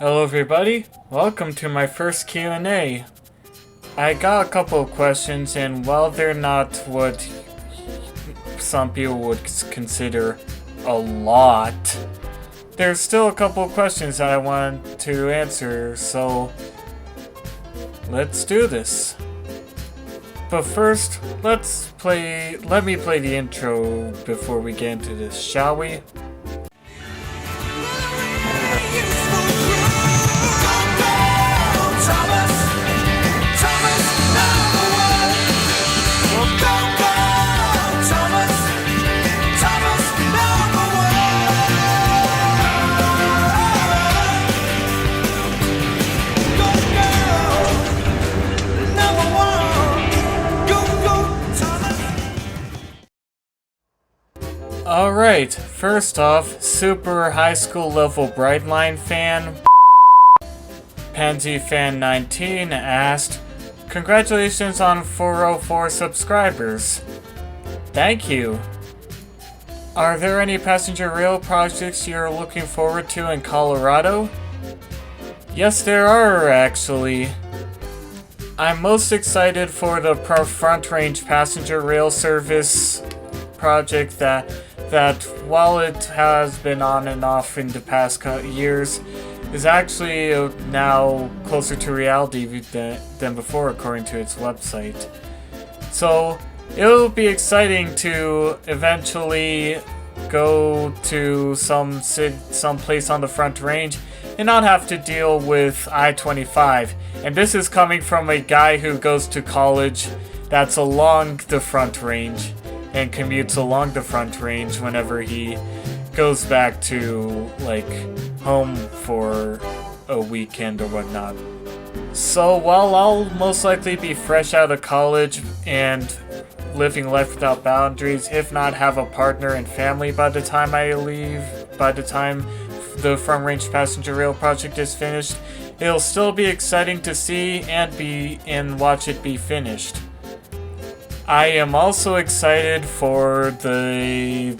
Hello everybody, welcome to my first Q&A. I got a couple of questions, and while they're not what some people would consider a lot, there's still a couple of questions that I want to answer, so let's do this. But first, let me play the intro before we get into this, shall we? Alright, first off, super high school level Brightline fan PansyFan19 asked, "Congratulations on 404 subscribers. Thank you. Are there any passenger rail projects you're looking forward to in Colorado?" Yes, there are actually. I'm most excited for the Front Range passenger rail service project that while it has been on and off in the past years, is actually now closer to reality than before, according to its website. So it'll be exciting to eventually go to some place on the Front Range and not have to deal with I-25. And this is coming from a guy who goes to college that's along the Front Range and commutes along the Front Range whenever he goes back to, like, home for a weekend or whatnot. So while I'll most likely be fresh out of college and living life without boundaries, if not have a partner and family by the time I leave, by the time the Front Range Passenger Rail project is finished, it'll still be exciting to see and watch it be finished. I am also excited for the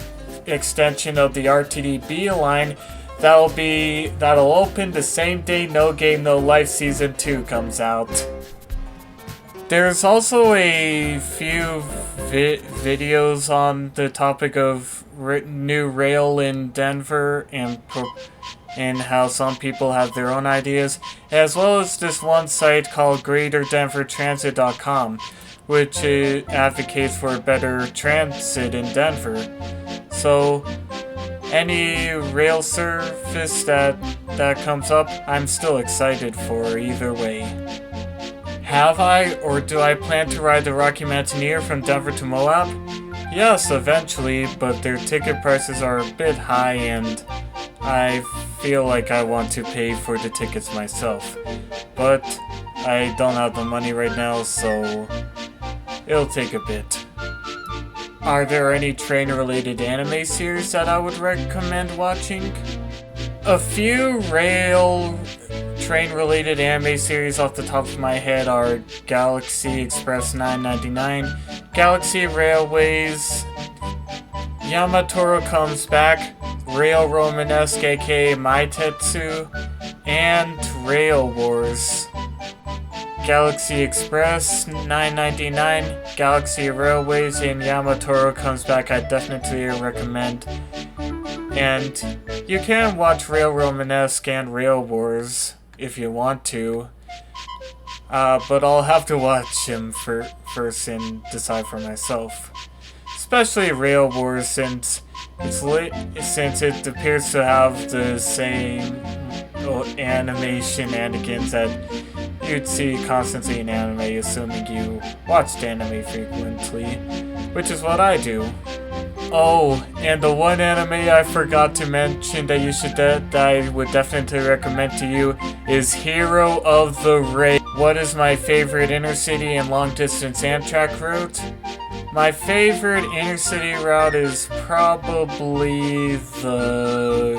extension of the RTD-B line that'll open the same day No Game No Life Season 2 comes out. There's also a few videos on the topic of new rail in Denver and how some people have their own ideas, as well as this one site called GreaterDenverTransit.com, which advocates for better transit in Denver. So any rail service that comes up, I'm still excited for either way. Have I, or do I plan to ride the Rocky Mountaineer from Denver to Moab? Yes, eventually, but their ticket prices are a bit high and I feel like I want to pay for the tickets myself. But I don't have the money right now, so it'll take a bit. Are there any train-related anime series that I would recommend watching? A few train-related anime series off the top of my head are Galaxy Express 999, Galaxy Railways, Yamatoro Comes Back, Rail Romanesque aka Maitetsu, and Rail Wars. Galaxy Express 999, Galaxy Railways, and Yamatoro Comes Back I definitely recommend. And you can watch Rail Romanesque and Rail Wars if you want to. But I'll have to watch them first and decide for myself. Especially Rail Wars since it appears to have the same anime shenanigans that you'd see constantly in anime, assuming you watched anime frequently, which is what I do. Oh, and the one anime I forgot to mention that I would definitely recommend to you is Hero of the Rail. What is my favorite intercity and long-distance Amtrak route? My favorite intercity route is probably the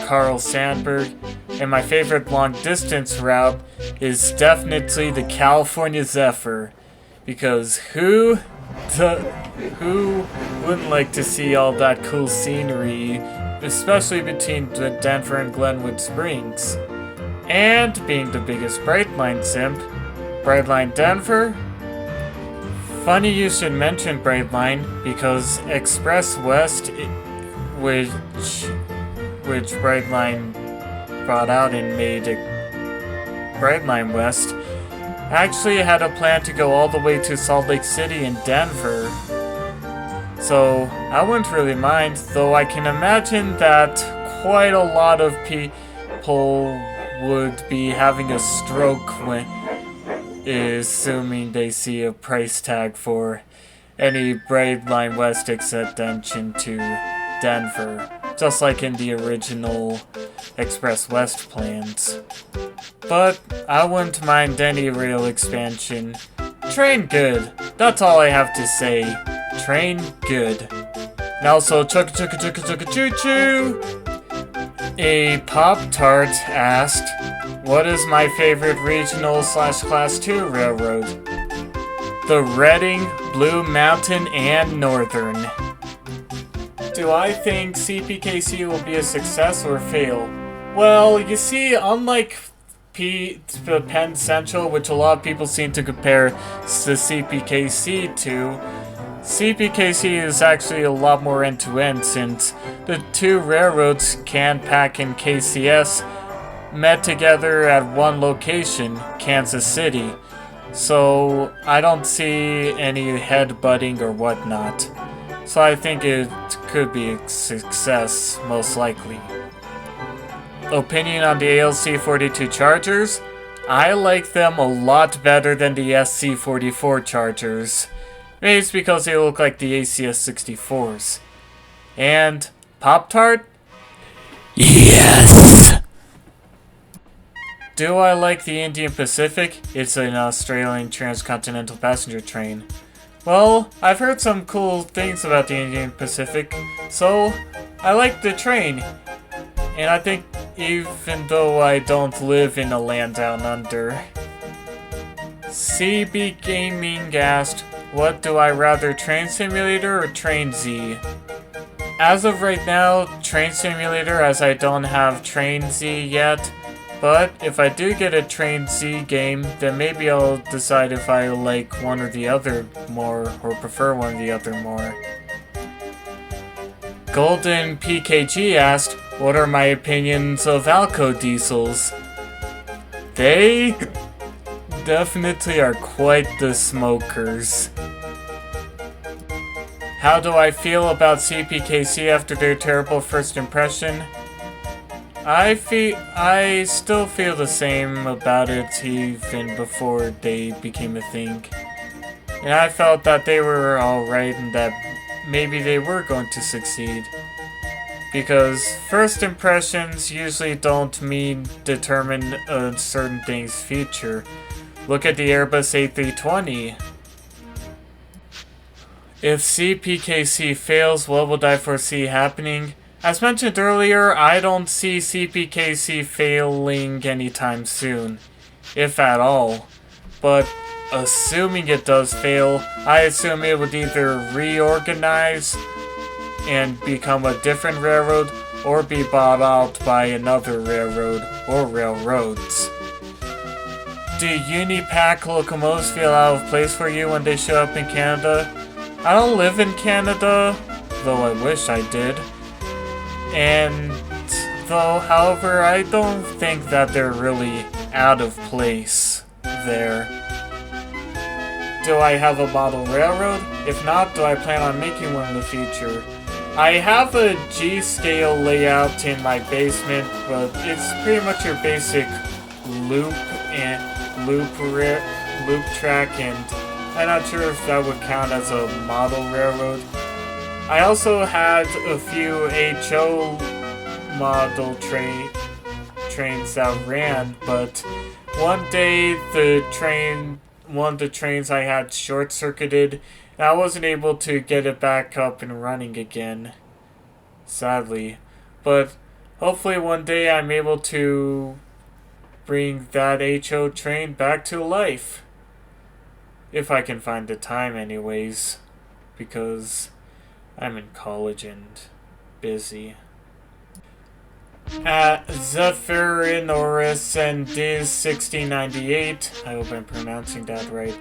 Carl Sandburg, and my favorite long-distance route is definitely the California Zephyr, because who wouldn't like to see all that cool scenery, especially between Denver and Glenwood Springs? And being the biggest Brightline simp, Brightline Denver? Funny you should mention Brightline, because Express West, which Brightline brought out and made it Brightline West, actually had a plan to go all the way to Salt Lake City and Denver. So I wouldn't really mind, though I can imagine that quite a lot of people would be having a stroke when assuming they see a price tag for any Brightline West extension to Denver, just like in the original Express West plans. But I wouldn't mind any rail expansion. Train good. That's all I have to say. Train good. And also, chugga chugga chugga chugga choo choo! A Pop-Tart asked, what is my favorite regional / class 2 railroad? The Reading, Blue Mountain, and Northern. Do I think CPKC will be a success or fail? Well, you see, unlike Penn Central, which a lot of people seem to compare the CPKC to, CPKC is actually a lot more end-to-end since the two railroads, CanPac and KCS, met together at one location, Kansas City. So I don't see any headbutting or whatnot. So I think it could be a success, most likely. Opinion on the ALC-42 Chargers? I like them a lot better than the SC-44 Chargers. Maybe it's because they look like the ACS-64s. And Pop-Tart? Yes! Do I like the Indian Pacific? It's an Australian transcontinental passenger train. Well, I've heard some cool things about the Indian Pacific, so I like the train. And I think even though I don't live in a land down under. CB Gaming asked, what do I rather, Train Simulator or Train Z? As of right now, Train Simulator, as I don't have Train Z yet. But if I do get a Train Z game, then maybe I'll decide if I like one or the other more, or prefer one or the other more. Golden PKG asked, what are my opinions of Alco diesels? They definitely are quite the smokers. How do I feel about CPKC after their terrible first impression? I still feel the same about it even before they became a thing. And I felt that they were alright and that maybe they were going to succeed. Because first impressions usually don't determine a certain thing's future. Look at the Airbus A320. If CPKC fails, what would I foresee happening? As mentioned earlier, I don't see CPKC failing anytime soon, if at all. But assuming it does fail, I assume it would either reorganize and become a different railroad, or be bought out by another railroad or railroads. Do Unipac locomotives feel out of place for you when they show up in Canada? I don't live in Canada, though I wish I did. And though, however, I don't think that they're really out of place there. Do I have a model railroad? If not, do I plan on making one in the future? I have a G-scale layout in my basement, but it's pretty much your basic loop track, and I'm not sure if that would count as a model railroad. I also had a few HO model trains that ran, but one day one of the trains I had short-circuited, and I wasn't able to get it back up and running again, sadly. But hopefully one day I'm able to bring that HO train back to life. If I can find the time anyways, because I'm in college and busy. At Zephyrinoris and Diz1698, I hope I'm pronouncing that right,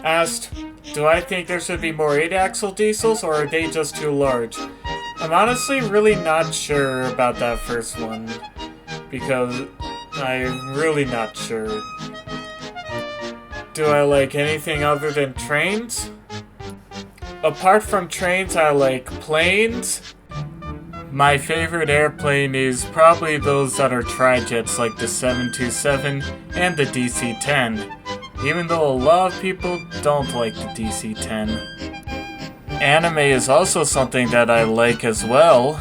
asked, do I think there should be more 8-axle diesels or are they just too large? I'm honestly really not sure about that first one, because I'm really not sure. Do I like anything other than trains? Apart from trains, I like planes. My favorite airplane is probably those that are tri-jets like the 727 and the DC-10, even though a lot of people don't like the DC-10. Anime is also something that I like as well.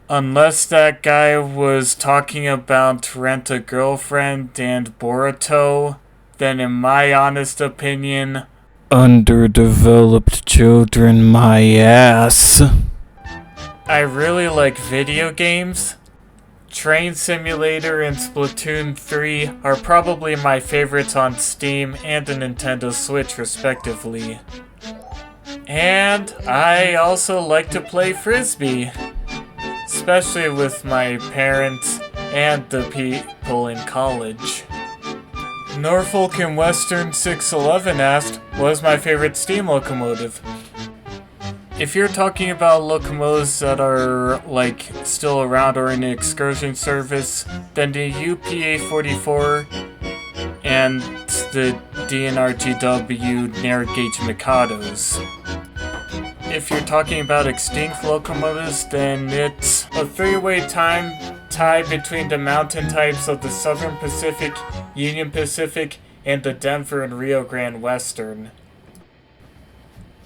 Unless that guy was talking about Rent a Girlfriend and Boruto, then in my honest opinion, underdeveloped children my ass. I really like video games. Train Simulator and Splatoon 3 are probably my favorites on Steam and the Nintendo Switch respectively. And I also like to play Frisbee, especially with my parents and the people in college. Norfolk and Western 611 asked, what is my favorite steam locomotive? If you're talking about locomotives that are like still around or in excursion service, then the UPA-44 and the DNRGW narrow gauge Mikados. If you're talking about extinct locomotives, then it's a three-way tie between the mountain types of the Southern Pacific, Union Pacific, and the Denver and Rio Grande Western.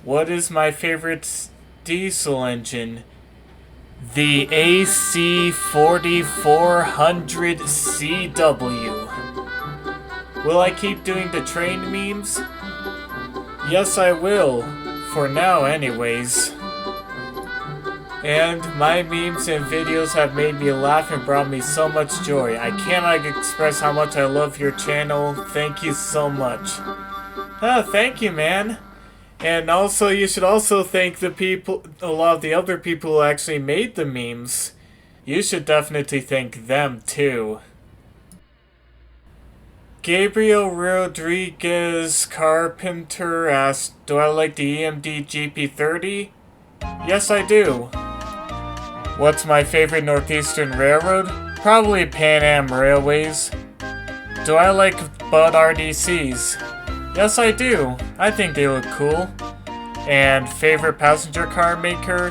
What is my favorite diesel engine? The AC4400CW. Will I keep doing the train memes? Yes, I will. For now, anyways. And my memes and videos have made me laugh and brought me so much joy. I cannot express how much I love your channel. Thank you so much. Oh, thank you, man. And also, you should also thank a lot of the other people who actually made the memes. You should definitely thank them, too. Gabriel Rodriguez Carpenter asked, do I like the EMD GP30? Yes, I do. What's my favorite Northeastern Railroad? Probably Pan Am Railways. Do I like Bud RDCs? Yes, I do. I think they look cool. And favorite passenger car maker?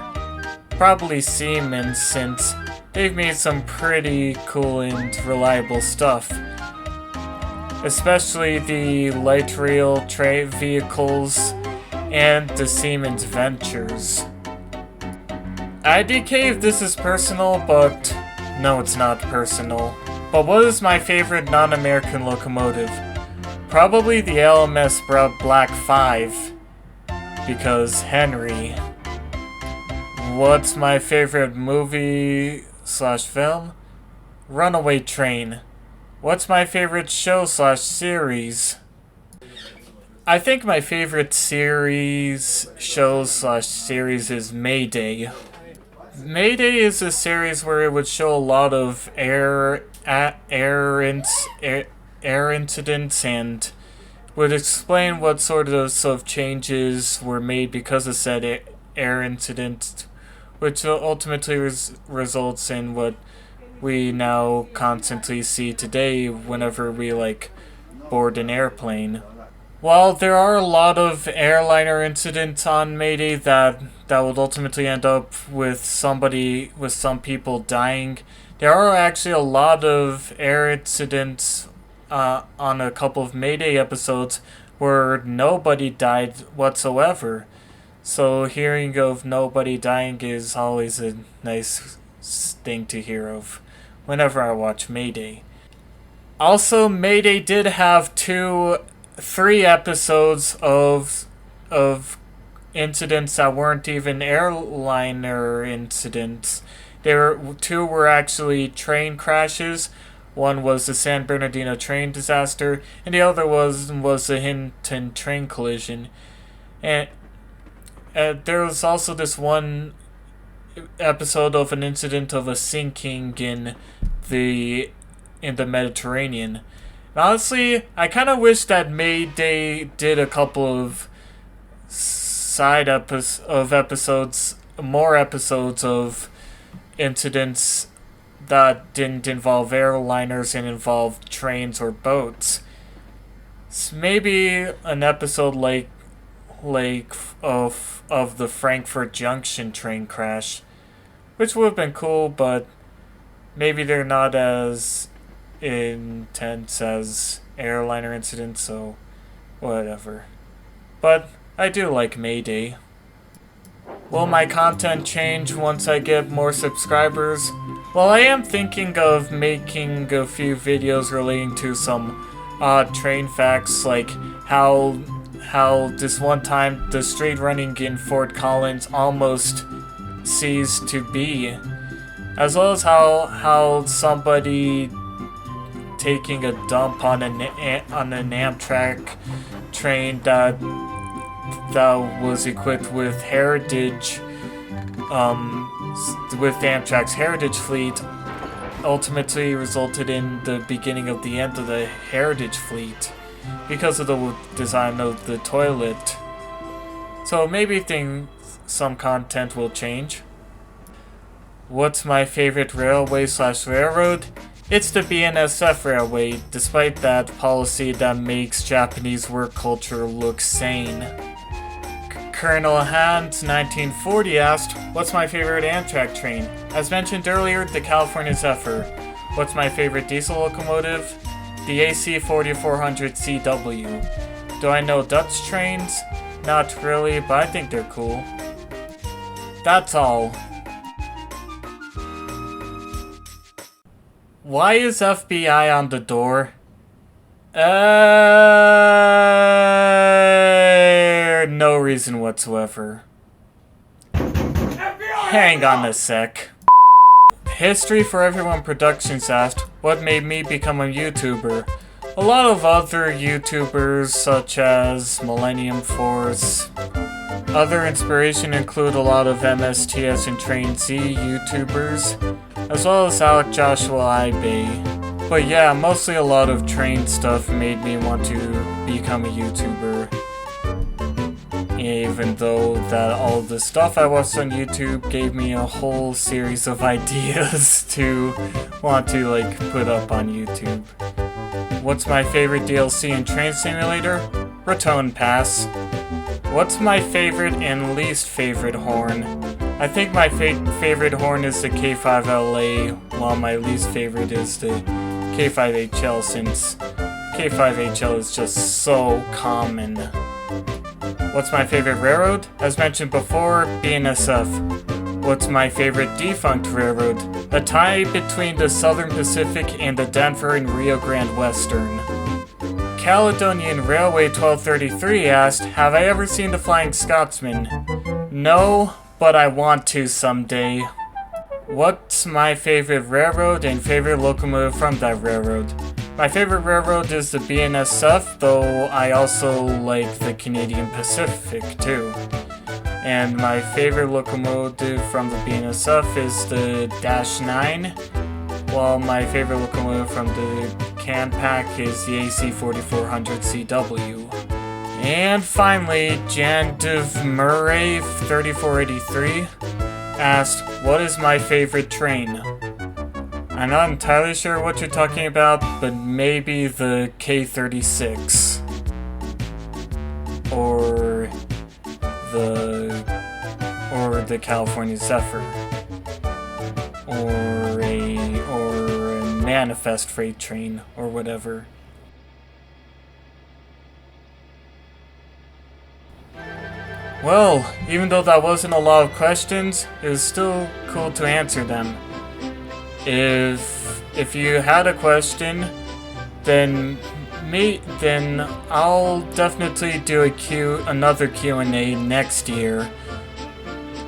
Probably Siemens, since they've made some pretty cool and reliable stuff. Especially the light rail train vehicles and the Siemens Ventures. IDK if this is personal, but no, it's not personal. But what is my favorite non-American locomotive? Probably the LMS Black 5, because Henry. What's my favorite movie/film? Runaway Train. What's my favorite show/series? I think my favorite show/series is Mayday. Mayday is a series where it would show a lot of air incidents and would explain what sort of changes were made because of said air incident, which ultimately results in what we now constantly see today whenever we board an airplane. While there are a lot of airliner incidents on Mayday that would ultimately end up with some people dying, there are actually a lot of air incidents on a couple of Mayday episodes where nobody died whatsoever. So hearing of nobody dying is always a nice thing to hear of whenever I watch Mayday. Also, Mayday did have 3 episodes of incidents that weren't even airliner incidents. 2 were actually train crashes, One was the San Bernardino train disaster, and the other was the Hinton train collision. And there was also this one episode of an incident of a sinking in the Mediterranean. And honestly, I kind of wish that Mayday did a couple of more episodes of incidents that didn't involve airliners and involved trains or boats. Maybe an episode like of the Frankfurt Junction train crash, which would have been cool, but maybe they're not as intense as airliner incidents, so whatever. But I do like Mayday. Will my content change once I get more subscribers? Well, I am thinking of making a few videos relating to some odd train facts, like how this one time the straight running in Fort Collins almost ceased to be, as well as how somebody taking a dump on an Amtrak train that was equipped with Heritage, with Amtrak's Heritage fleet, ultimately resulted in the beginning of the end of the Heritage fleet because of the design of the toilet. So maybe some content will change. What's my favorite railway/railroad? It's the BNSF Railway, despite that policy that makes Japanese work culture look sane. Colonel Hans 1940 asked, what's my favorite Amtrak train? As mentioned earlier, the California Zephyr. What's my favorite diesel locomotive? The AC 4400 CW. Do I know Dutch trains? Not really, but I think they're cool. That's all. Why is FBI on the door? No reason whatsoever. FBI! Hang on a sec. History for Everyone Productions asked, what made me become a YouTuber? A lot of other YouTubers, such as Millennium Force. Other inspiration include a lot of MSTS and Train Z YouTubers, as well as Alec Joshua Ibe. But yeah, mostly a lot of train stuff made me want to become a YouTuber. Even though that all the stuff I watched on YouTube gave me a whole series of ideas to want to put up on YouTube. What's my favorite DLC in Train Simulator? Raton Pass. What's my favorite and least favorite horn? I think my favorite horn is the K5LA, while my least favorite is the K5HL, since K5HL is just so common. What's my favorite railroad? As mentioned before, BNSF. What's my favorite defunct railroad? A tie between the Southern Pacific and the Denver and Rio Grande Western. Caledonian Railway 1233 asked, have I ever seen The Flying Scotsman? No, but I want to someday. What's my favorite railroad and favorite locomotive from that railroad? My favorite railroad is the BNSF, though I also like the Canadian Pacific too. And my favorite locomotive from the BNSF is the Dash 9, while my favorite locomotive from the CanPac is the AC 4400 CW. And finally, Jan Dev Murray 3483 asked, what is my favorite train? I'm not entirely sure what you're talking about, but maybe the K36. Or the California Zephyr. Or a Manifest freight train, or whatever. Well, even though that wasn't a lot of questions, it was still cool to answer them. If you had a question, then I'll definitely do another Q&A next year,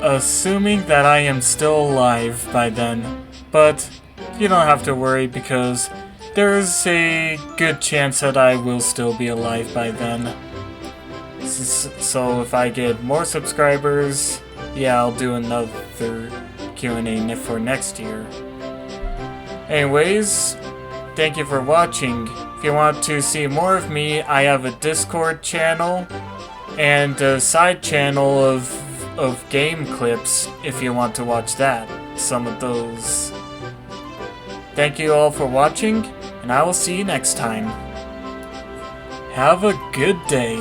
assuming that I am still alive by then. But you don't have to worry, because there's a good chance that I will still be alive by then. So if I get more subscribers, yeah, I'll do another Q&A for next year. Anyways, thank you for watching. If you want to see more of me, I have a Discord channel and a side channel of game clips if you want to watch that. Some of those. Thank you all for watching, and I will see you next time. Have a good day.